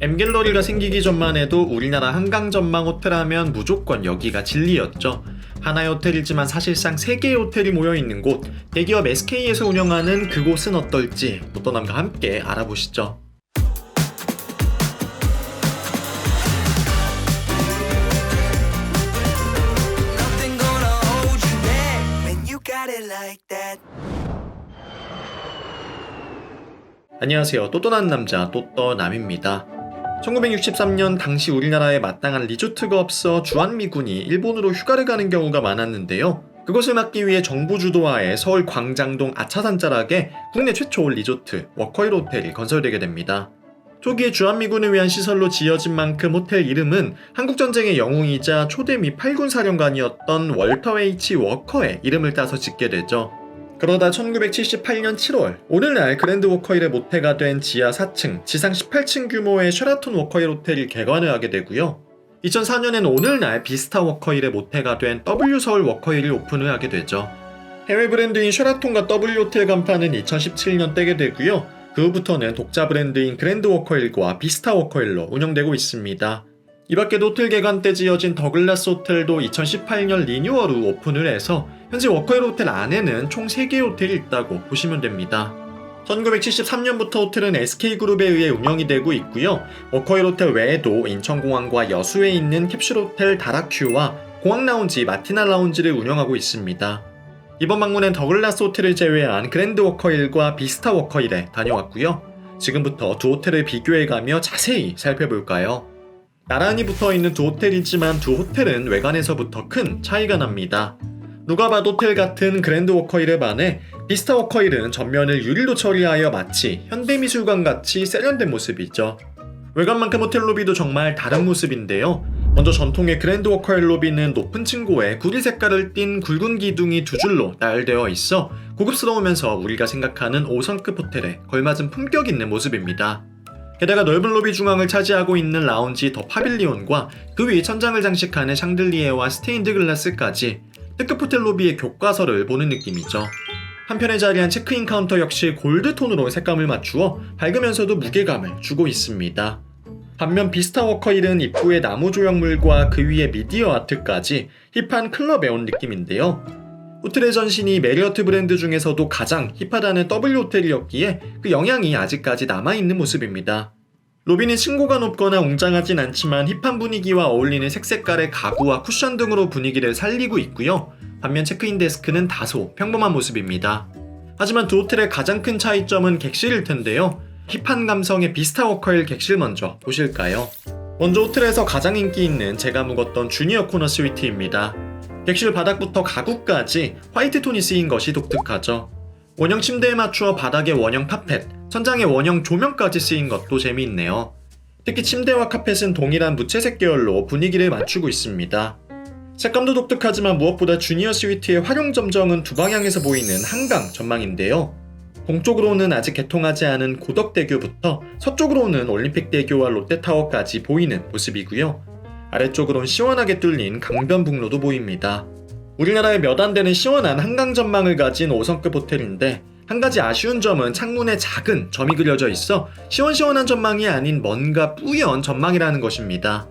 M갤러리가 생기기 전만 해도 우리나라 한강 전망 호텔 하면 무조건 여기가 진리였죠. 하나의 호텔이지만 사실상 3개의 호텔이 모여있는 곳, 대기업 SK에서 운영하는 그곳은 어떨지 또또남과 함께 알아보시죠. 안녕하세요. 또또남 남자 또떠남입니다. 1963년 당시 우리나라에 마땅한 리조트가 없어 주한미군이 일본으로 휴가를 가는 경우가 많았는데요. 그것을 막기 위해 정부 주도하에 서울 광장동 아차산 자락에 국내 최초 리조트 워커힐 호텔이 건설되게 됩니다. 초기에 주한미군을 위한 시설로 지어진 만큼 호텔 이름은 한국전쟁의 영웅이자 초대 미 8군 사령관이었던 월터 H. 워커의 이름을 따서 짓게 되죠. 그러다 1978년 7월 오늘날 그랜드 워커힐의 모태가 된 지하 4층, 지상 18층 규모의 쉐라톤 워커힐 호텔이 개관을 하게 되고요. 2004년엔 오늘날 비스타 워커힐의 모태가 된 W 서울 워커힐이 오픈을 하게 되죠. 해외 브랜드인 쉐라톤과 W 호텔 간판은 2017년 떼게 되고요. 그 후부터는 독자 브랜드인 그랜드 워커힐과 비스타 워커힐로 운영되고 있습니다. 이 밖에도 호텔 개관 때 지어진 더글라스 호텔도 2018년 리뉴얼 후 오픈을 해서 현재 워커힐 호텔 안에는 총 3개의 호텔이 있다고 보시면 됩니다. 1973년부터 호텔은 SK그룹에 의해 운영이 되고 있고요. 워커힐 호텔 외에도 인천공항과 여수에 있는 캡슐호텔 다라큐와 공항라운지 마티나 라운지를 운영하고 있습니다. 이번 방문엔 더글라스 호텔을 제외한 그랜드 워커힐과 비스타 워커힐에 다녀왔고요. 지금부터 두 호텔을 비교해가며 자세히 살펴볼까요? 나란히 붙어있는 두 호텔이지만 두 호텔은 외관에서부터 큰 차이가 납니다. 누가 봐도 호텔 같은 그랜드 워커힐에 반해 비스타 워커힐은 전면을 유리로 처리하여 마치 현대미술관 같이 세련된 모습이죠. 외관만큼 호텔 로비도 정말 다른 모습인데요. 먼저 전통의 그랜드 워커힐 로비는 높은 층고에 구리 색깔을 띤 굵은 기둥이 두 줄로 나열되어 있어 고급스러우면서 우리가 생각하는 5성급 호텔에 걸맞은 품격 있는 모습입니다. 게다가 넓은 로비 중앙을 차지하고 있는 라운지 더 파빌리온과 그 위 천장을 장식하는 샹들리에와 스테인드 글라스까지 특급 호텔 로비의 교과서를 보는 느낌이죠. 한편에 자리한 체크인 카운터 역시 골드톤으로 색감을 맞추어 밝으면서도 무게감을 주고 있습니다. 반면 비스타 워커힐은 입구에 나무 조형물과 그 위에 미디어 아트까지 힙한 클럽에 온 느낌인데요. 호텔의 전신이 메리어트 브랜드 중에서도 가장 힙하다는 W 호텔이었기에 그 영향이 아직까지 남아있는 모습입니다. 로비는 층고가 높거나 웅장하진 않지만 힙한 분위기와 어울리는 색색깔의 가구와 쿠션 등으로 분위기를 살리고 있고요. 반면 체크인 데스크는 다소 평범한 모습입니다. 하지만 두 호텔의 가장 큰 차이점은 객실일 텐데요. 힙한 감성의 비스타 워커힐 객실 먼저 보실까요? 먼저 호텔에서 가장 인기 있는 제가 묵었던 주니어 코너 스위트입니다. 객실 바닥부터 가구까지 화이트 톤이 쓰인 것이 독특하죠. 원형 침대에 맞추어 바닥에 원형 카펫, 천장에 원형 조명까지 쓰인 것도 재미있네요. 특히 침대와 카펫은 동일한 무채색 계열로 분위기를 맞추고 있습니다. 색감도 독특하지만 무엇보다 주니어 스위트의 활용 점정은 두 방향에서 보이는 한강 전망인데요. 동쪽으로는 아직 개통하지 않은 고덕대교부터 서쪽으로는 올림픽대교와 롯데타워까지 보이는 모습이고요. 아래쪽으론 시원하게 뚫린 강변북로도 보입니다. 우리나라에 몇 안 되는 시원한 한강 전망을 가진 5성급 호텔인데 한 가지 아쉬운 점은 창문에 작은 점이 그려져 있어 시원시원한 전망이 아닌 뭔가 뿌연 전망이라는 것입니다.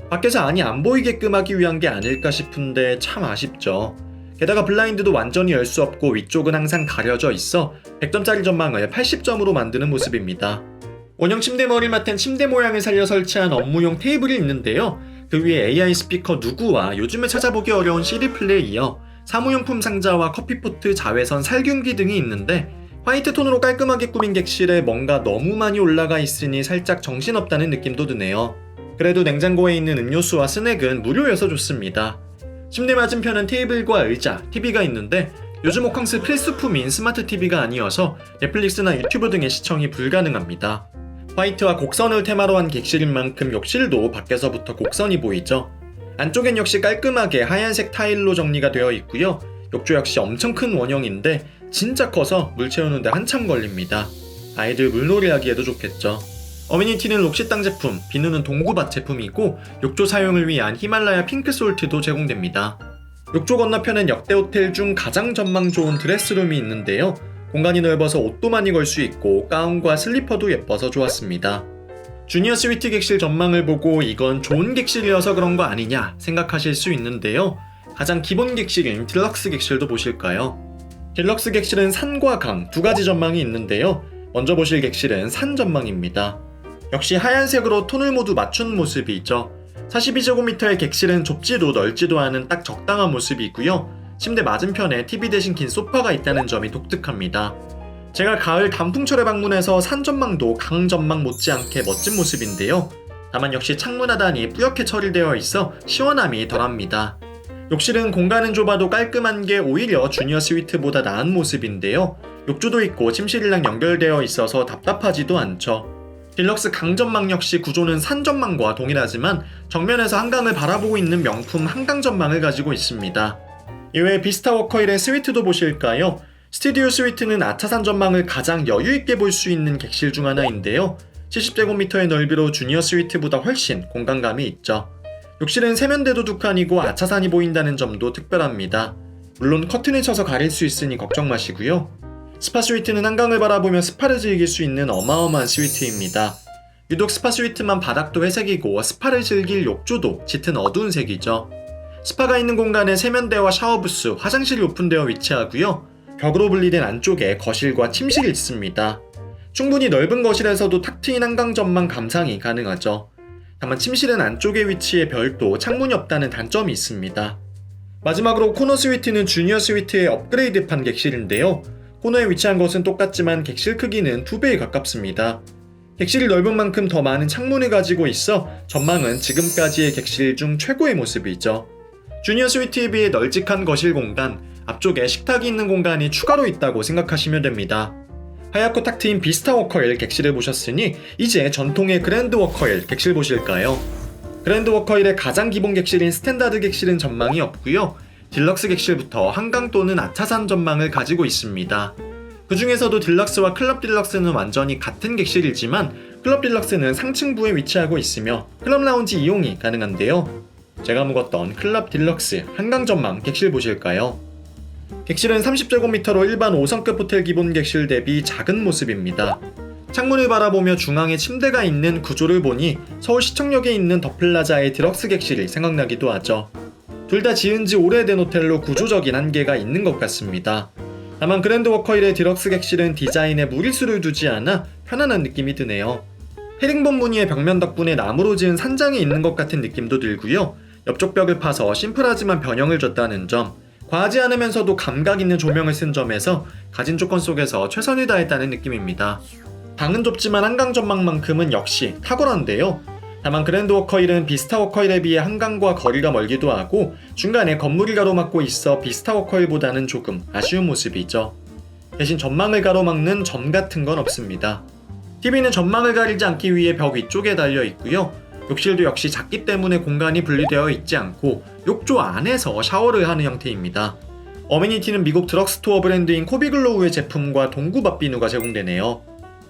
밖에서 안이 안 보이게끔 하기 위한 게 아닐까 싶은데 참 아쉽죠. 게다가 블라인드도 완전히 열 수 없고 위쪽은 항상 가려져 있어 100점짜리 전망을 80점으로 만드는 모습입니다. 원형 침대 머리를 맡은 침대 모양을 살려 설치한 업무용 테이블이 있는데요. 그 위에 AI 스피커 누구와 요즘에 찾아보기 어려운 CD 플레이어, 사무용품 상자와 커피포트, 자외선, 살균기 등이 있는데 화이트 톤으로 깔끔하게 꾸민 객실에 뭔가 너무 많이 올라가 있으니 살짝 정신없다는 느낌도 드네요. 그래도 냉장고에 있는 음료수와 스낵은 무료여서 좋습니다. 침대 맞은편은 테이블과 의자, TV가 있는데 요즘 호캉스 필수품인 스마트 TV가 아니어서 넷플릭스나 유튜브 등의 시청이 불가능합니다. 화이트와 곡선을 테마로 한 객실인 만큼 욕실도 밖에서부터 곡선이 보이죠. 안쪽엔 역시 깔끔하게 하얀색 타일로 정리가 되어 있고요. 욕조 역시 엄청 큰 원형인데 진짜 커서 물 채우는데 한참 걸립니다. 아이들 물놀이 하기에도 좋겠죠. 어메니티는 록시땅 제품, 비누는 동구밭 제품이고 욕조 사용을 위한 히말라야 핑크솔트도 제공됩니다. 욕조 건너편엔 역대 호텔 중 가장 전망 좋은 드레스룸이 있는데요. 공간이 넓어서 옷도 많이 걸 수 있고 가운과 슬리퍼도 예뻐서 좋았습니다. 주니어 스위트 객실 전망을 보고 이건 좋은 객실이어서 그런 거 아니냐 생각하실 수 있는데요. 가장 기본 객실인 딜럭스 객실도 보실까요? 딜럭스 객실은 산과 강 두 가지 전망이 있는데요. 먼저 보실 객실은 산 전망입니다. 역시 하얀색으로 톤을 모두 맞춘 모습이죠. 42제곱미터의 객실은 좁지도 넓지도 않은 딱 적당한 모습이고요. 침대 맞은편에 TV 대신 긴 소파가 있다는 점이 독특합니다. 제가 가을 단풍철에 방문해서 산 전망도 강 전망 못지않게 멋진 모습인데요. 다만 역시 창문 하단이 뿌옇게 처리되어 있어 시원함이 덜합니다. 욕실은 공간은 좁아도 깔끔한 게 오히려 주니어 스위트보다 나은 모습인데요. 욕조도 있고 침실이랑 연결되어 있어서 답답하지도 않죠. 딜럭스 강전망 역시 구조는 산전망과 동일하지만 정면에서 한강을 바라보고 있는 명품 한강전망을 가지고 있습니다. 이외에 비스타 워커힐의 스위트도 보실까요? 스튜디오 스위트는 아차산 전망을 가장 여유있게 볼 수 있는 객실 중 하나인데요. 70제곱미터의 넓이로 주니어 스위트보다 훨씬 공간감이 있죠. 욕실은 세면대도 두 칸이고 아차산이 보인다는 점도 특별합니다. 물론 커튼을 쳐서 가릴 수 있으니 걱정 마시고요. 스파 스위트는 한강을 바라보며 스파를 즐길 수 있는 어마어마한 스위트입니다. 유독 스파 스위트만 바닥도 회색이고 스파를 즐길 욕조도 짙은 어두운 색이죠. 스파가 있는 공간에 세면대와 샤워부스, 화장실이 오픈되어 위치하고요. 벽으로 분리된 안쪽에 거실과 침실이 있습니다. 충분히 넓은 거실에서도 탁 트인 한강 전망 감상이 가능하죠. 다만 침실은 안쪽에 위치해 별도 창문이 없다는 단점이 있습니다. 마지막으로 코너 스위트는 주니어 스위트의 업그레이드판 객실인데요. 코너에 위치한 것은 똑같지만 객실 크기는 2배에 가깝습니다. 객실이 넓은 만큼 더 많은 창문을 가지고 있어 전망은 지금까지의 객실 중 최고의 모습이죠. 주니어 스위트에 비해 널찍한 거실 공간, 앞쪽에 식탁이 있는 공간이 추가로 있다고 생각하시면 됩니다. 하얗고 탁 트인 비스타 워커힐 객실을 보셨으니 이제 전통의 그랜드 워커힐 객실 보실까요? 그랜드 워커힐의 가장 기본 객실인 스탠다드 객실은 전망이 없고요. 딜럭스 객실부터 한강 또는 아차산 전망을 가지고 있습니다. 그 중에서도 딜럭스와 클럽 딜럭스는 완전히 같은 객실이지만 클럽 딜럭스는 상층부에 위치하고 있으며 클럽 라운지 이용이 가능한데요. 제가 묵었던 클럽 딜럭스 한강 전망 객실 보실까요? 객실은 30제곱미터로 일반 5성급 호텔 기본 객실 대비 작은 모습입니다. 창문을 바라보며 중앙에 침대가 있는 구조를 보니 서울시청역에 있는 더플라자의 딜럭스 객실이 생각나기도 하죠. 둘 다 지은 지 오래된 호텔로 구조적인 한계가 있는 것 같습니다. 다만 그랜드 워커힐의 딜럭스 객실은 디자인에 무리수를 두지 않아 편안한 느낌이 드네요. 헤링본 무늬의 벽면 덕분에 나무로 지은 산장이 있는 것 같은 느낌도 들고요. 옆쪽 벽을 파서 심플하지만 변형을 줬다는 점, 과하지 않으면서도 감각 있는 조명을 쓴 점에서 가진 조건 속에서 최선을 다했다는 느낌입니다. 방은 좁지만 한강 전망만큼은 역시 탁월한데요. 다만 그랜드 워커힐은 비스타 워커힐에 비해 한강과 거리가 멀기도 하고 중간에 건물이 가로막고 있어 비스타 워커힐보다는 조금 아쉬운 모습이죠. 대신 전망을 가로막는 점 같은 건 없습니다. TV는 전망을 가리지 않기 위해 벽 위쪽에 달려 있고요. 욕실도 역시 작기 때문에 공간이 분리되어 있지 않고 욕조 안에서 샤워를 하는 형태입니다. 어메니티는 미국 드럭스토어 브랜드인 코비글로우의 제품과 동구밥 비누가 제공되네요.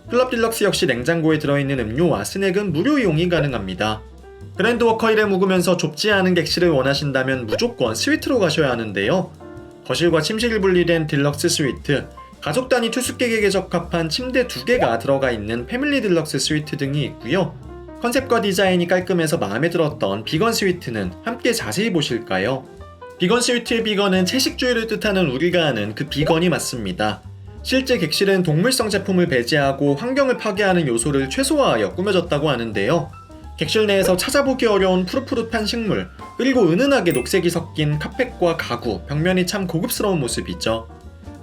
클럽 딜럭스 역시 냉장고에 들어있는 음료와 스낵은 무료 이용이 가능합니다. 그랜드 워커힐에 묵으면서 좁지 않은 객실을 원하신다면 무조건 스위트로 가셔야 하는데요. 거실과 침실이 분리된 딜럭스 스위트, 가족 단위 투숙객에게 적합한 침대 2개가 들어가 있는 패밀리 딜럭스 스위트 등이 있고요. 컨셉과 디자인이 깔끔해서 마음에 들었던 비건 스위트는 함께 자세히 보실까요? 비건 스위트의 비건은 채식주의를 뜻하는 우리가 아는 그 비건이 맞습니다. 실제 객실은 동물성 제품을 배제하고 환경을 파괴하는 요소를 최소화하여 꾸며졌다고 하는데요. 객실 내에서 찾아보기 어려운 푸릇푸릇한 식물, 그리고 은은하게 녹색이 섞인 카펫과 가구, 벽면이 참 고급스러운 모습이죠.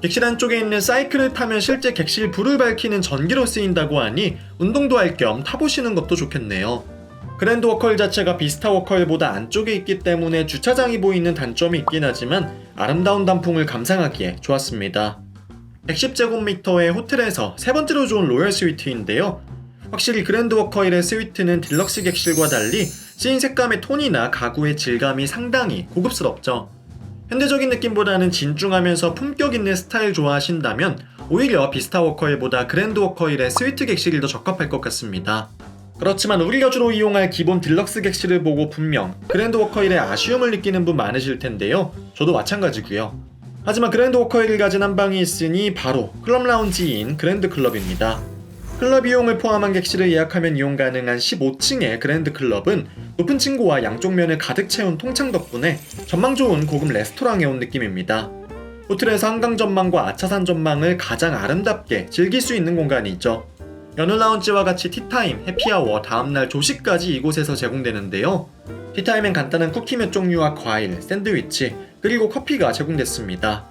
객실 안쪽에 있는 사이클을 타면 실제 객실 불을 밝히는 전기로 쓰인다고 하니 운동도 할 겸 타보시는 것도 좋겠네요. 그랜드 워커힐 자체가 비스타 워커힐보다 안쪽에 있기 때문에 주차장이 보이는 단점이 있긴 하지만 아름다운 단풍을 감상하기에 좋았습니다. 110제곱미터의 호텔에서 세 번째로 좋은 로열 스위트인데요. 확실히 그랜드 워커힐의 스위트는 딜럭스 객실과 달리 쓰인 색감의 톤이나 가구의 질감이 상당히 고급스럽죠. 현대적인 느낌보다는 진중하면서 품격 있는 스타일 좋아하신다면 오히려 비스타 워커힐보다 그랜드 워커힐의 스위트 객실이 더 적합할 것 같습니다. 그렇지만 우리가 주로 이용할 기본 딜럭스 객실을 보고 분명 그랜드 워커힐의 아쉬움을 느끼는 분 많으실 텐데요. 저도 마찬가지고요. 하지만 그랜드 워커힐을 가진 한 방이 있으니 바로 클럽 라운지인 그랜드 클럽입니다. 클럽 이용을 포함한 객실을 예약하면 이용 가능한 15층의 그랜드 클럽은 높은 층고와 양쪽 면을 가득 채운 통창 덕분에 전망 좋은 고급 레스토랑에 온 느낌입니다. 호텔에서 한강 전망과 아차산 전망을 가장 아름답게 즐길 수 있는 공간이 있죠. 연휴 라운지와 같이 티타임, 해피아워, 다음날 조식까지 이곳에서 제공되는데요. 티타임엔 간단한 쿠키 몇 종류와 과일, 샌드위치, 그리고 커피가 제공됐습니다.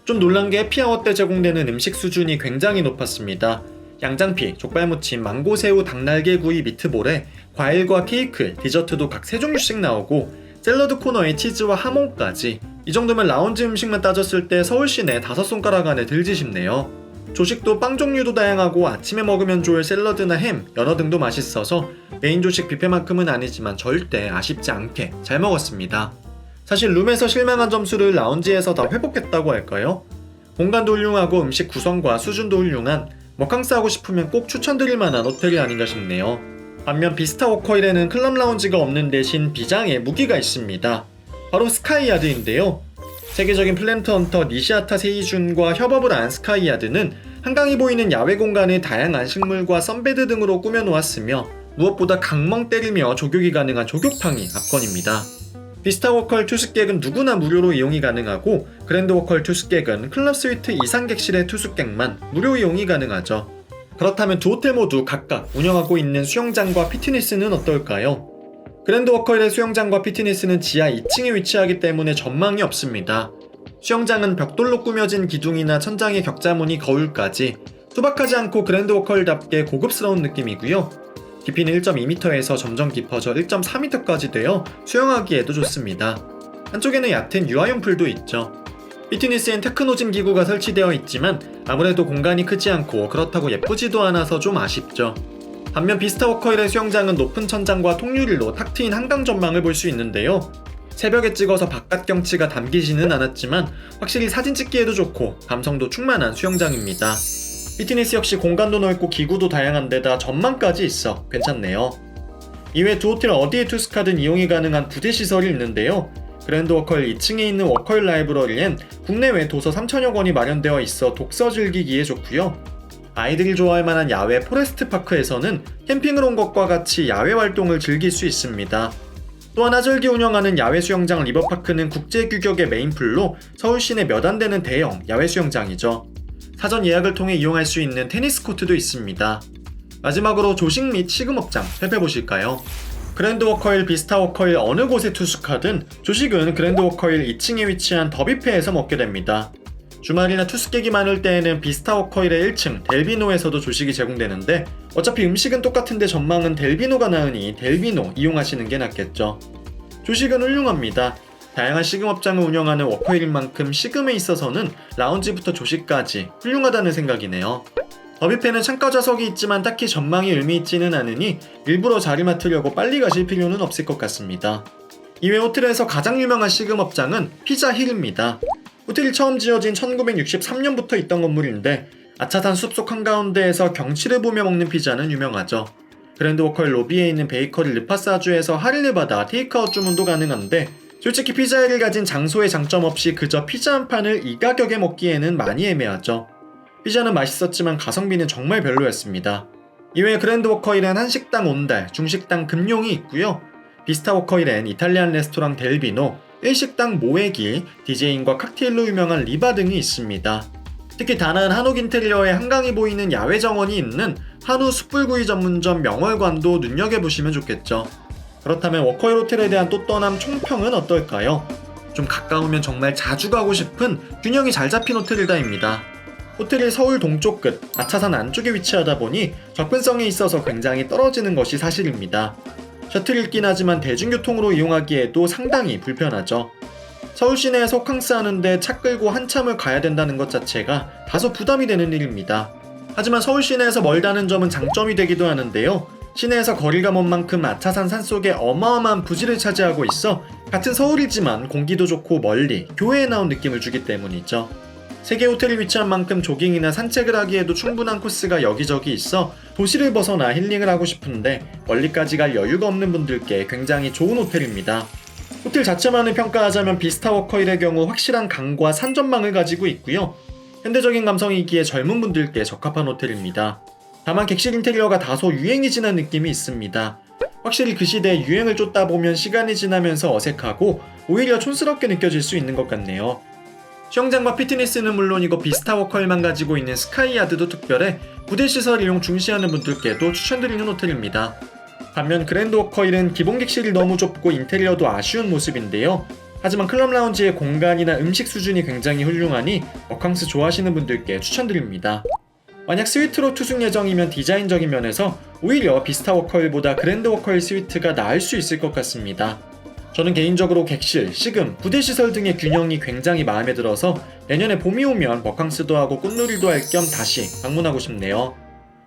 좀 놀란 게 해피아워 때 제공되는 음식 수준이 굉장히 높았습니다. 양장피, 족발무침, 망고새우, 닭날개구이, 미트볼에 과일과 케이크, 디저트도 각 3종류씩 나오고 샐러드 코너에 치즈와 하몽까지. 이 정도면 라운지 음식만 따졌을 때 서울 시내 5손가락 안에 들지 싶네요. 조식도 빵 종류도 다양하고 아침에 먹으면 좋을 샐러드나 햄, 연어 등도 맛있어서 메인 조식 뷔페만큼은 아니지만 절대 아쉽지 않게 잘 먹었습니다. 사실 룸에서 실망한 점수를 라운지에서 다 회복했다고 할까요? 공간도 훌륭하고 음식 구성과 수준도 훌륭한, 먹캉스 하고 싶으면 꼭 추천드릴 만한 호텔이 아닌가 싶네요. 반면 비스타 워커힐에는 클럽 라운지가 없는 대신 비장의 무기가 있습니다. 바로 스카이야드인데요. 세계적인 플랜트 헌터 니시아타 세이준과 협업을 한 스카이야드는 한강이 보이는 야외 공간을 다양한 식물과 선베드 등으로 꾸며놓았으며 무엇보다 강멍 때리며 조격이 가능한 조격탕이 압권입니다. 비스타 워커힐 투숙객은 누구나 무료로 이용이 가능하고 그랜드 워커힐 투숙객은 클럽 스위트 이상 객실의 투숙객만 무료 이용이 가능하죠. 그렇다면 두 호텔 모두 각각 운영하고 있는 수영장과 피트니스는 어떨까요? 그랜드 워커힐의 수영장과 피트니스는 지하 2층에 위치하기 때문에 전망이 없습니다. 수영장은 벽돌로 꾸며진 기둥이나 천장의 격자무늬 거울까지 투박하지 않고 그랜드 워커힐답게 고급스러운 느낌이고요. 깊이는 1.2m에서 점점 깊어져 1.4m까지 되어 수영하기에도 좋습니다. 한쪽에는 얕은 유아용 풀도 있죠. 피트니스엔 테크노짐 기구가 설치되어 있지만 아무래도 공간이 크지 않고 그렇다고 예쁘지도 않아서 좀 아쉽죠. 반면 비스타 워커힐의 수영장은 높은 천장과 통유리로 탁 트인 한강 전망을 볼 수 있는데요. 새벽에 찍어서 바깥 경치가 담기지는 않았지만 확실히 사진 찍기에도 좋고 감성도 충만한 수영장입니다. 피트니스 역시 공간도 넓고 기구도 다양한 데다 전망까지 있어 괜찮네요. 이외 두 호텔 어디에 투숙하든 이용이 가능한 부대 시설이 있는데요. 그랜드 워커힐 2층에 있는 워커힐 라이브러리엔 국내외 도서 3,000여 권이 마련되어 있어 독서 즐기기에 좋고요. 아이들이 좋아할 만한 야외 포레스트 파크에서는 캠핑을 온 것과 같이 야외 활동을 즐길 수 있습니다. 또한 하절기 운영하는 야외 수영장 리버파크는 국제 규격의 메인풀로 서울 시내 몇 안 되는 대형 야외 수영장이죠. 사전 예약을 통해 이용할 수 있는 테니스 코트도 있습니다. 마지막으로 조식 및 식음업장 살펴보실까요? 그랜드 워커힐, 비스타 워커힐 어느 곳에 투숙하든 조식은 그랜드 워커힐 2층에 위치한 더 뷔페에서 먹게 됩니다. 주말이나 투숙객이 많을 때에는 비스타 워커힐의 1층 델비노에서도 조식이 제공되는데 어차피 음식은 똑같은데 전망은 델비노가 나으니 델비노 이용하시는 게 낫겠죠. 조식은 훌륭합니다. 다양한 식음업장을 운영하는 워커힐인 만큼 식음에 있어서는 라운지부터 조식까지 훌륭하다는 생각이네요. 더 뷔페는 창가 좌석이 있지만 딱히 전망이 의미 있지는 않으니 일부러 자리 맡으려고 빨리 가실 필요는 없을 것 같습니다. 이외 호텔에서 가장 유명한 식음업장은 피자 힐입니다. 호텔이 처음 지어진 1963년부터 있던 건물인데 아차산 숲속 한가운데에서 경치를 보며 먹는 피자는 유명하죠. 그랜드 워커힐 로비에 있는 베이커리 르파사주에서 할인을 받아 테이크아웃 주문도 가능한데 솔직히 피자를 가진 장소의 장점 없이 그저 피자 한 판을 이 가격에 먹기에는 많이 애매하죠. 피자는 맛있었지만 가성비는 정말 별로였습니다. 이외에 그랜드 워커힐엔 한식당 온달, 중식당 금용이 있고요. 비스타 워커힐엔 이탈리안 레스토랑 델비노, 일식당 모에기, 디제잉과 칵테일로 유명한 리바 등이 있습니다. 특히 다나은 한옥 인테리어에 한강이 보이는 야외 정원이 있는 한우 숯불구이 전문점 명월관도 눈여겨보시면 좋겠죠. 그렇다면 워커힐 호텔에 대한 또 떠남 총평은 어떨까요? 좀 가까우면 정말 자주 가고 싶은 균형이 잘 잡힌 호텔이다입니다. 호텔이 서울 동쪽 끝, 아차산 안쪽에 위치하다 보니 접근성에 있어서 굉장히 떨어지는 것이 사실입니다. 셔틀이 있긴 하지만 대중교통으로 이용하기에도 상당히 불편하죠. 서울 시내에서 호캉스 하는데 차 끌고 한참을 가야 된다는 것 자체가 다소 부담이 되는 일입니다. 하지만 서울 시내에서 멀다는 점은 장점이 되기도 하는데요. 시내에서 거리가 먼 만큼 아차산 산속에 어마어마한 부지를 차지하고 있어 같은 서울이지만 공기도 좋고 멀리 교외에 나온 느낌을 주기 때문이죠. 세계 호텔이 위치한 만큼 조깅이나 산책을 하기에도 충분한 코스가 여기저기 있어 도시를 벗어나 힐링을 하고 싶은데 멀리까지 갈 여유가 없는 분들께 굉장히 좋은 호텔입니다. 호텔 자체만을 평가하자면 비스타 워커힐의 경우 확실한 강과 산 전망을 가지고 있고요. 현대적인 감성이기에 젊은 분들께 적합한 호텔입니다. 다만 객실 인테리어가 다소 유행이 지난 느낌이 있습니다. 확실히 그 시대에 유행을 쫓다 보면 시간이 지나면서 어색하고 오히려 촌스럽게 느껴질 수 있는 것 같네요. 수영장과 피트니스는 물론이고 비스타 워커힐만 가지고 있는 스카이야드도 특별해 부대 시설 이용 중시하는 분들께도 추천드리는 호텔입니다. 반면 그랜드 워커힐은 기본 객실이 너무 좁고 인테리어도 아쉬운 모습인데요. 하지만 클럽 라운지의 공간이나 음식 수준이 굉장히 훌륭하니 버캉스 좋아하시는 분들께 추천드립니다. 만약 스위트로 투숙 예정이면 디자인적인 면에서 오히려 비스타 워커힐보다 그랜드 워커힐 스위트가 나을 수 있을 것 같습니다. 저는 개인적으로 객실, 식음, 부대 시설 등의 균형이 굉장히 마음에 들어서 내년에 봄이 오면 버캉스도 하고 꽃놀이도 할 겸 다시 방문하고 싶네요.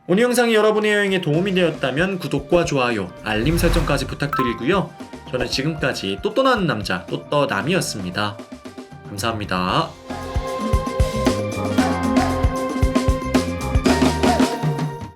오늘 영상이 여러분의 여행에 도움이 되었다면 구독과 좋아요, 알림 설정까지 부탁드리고요. 저는 지금까지 또또나는 남자 또떠남이었습니다. 감사합니다.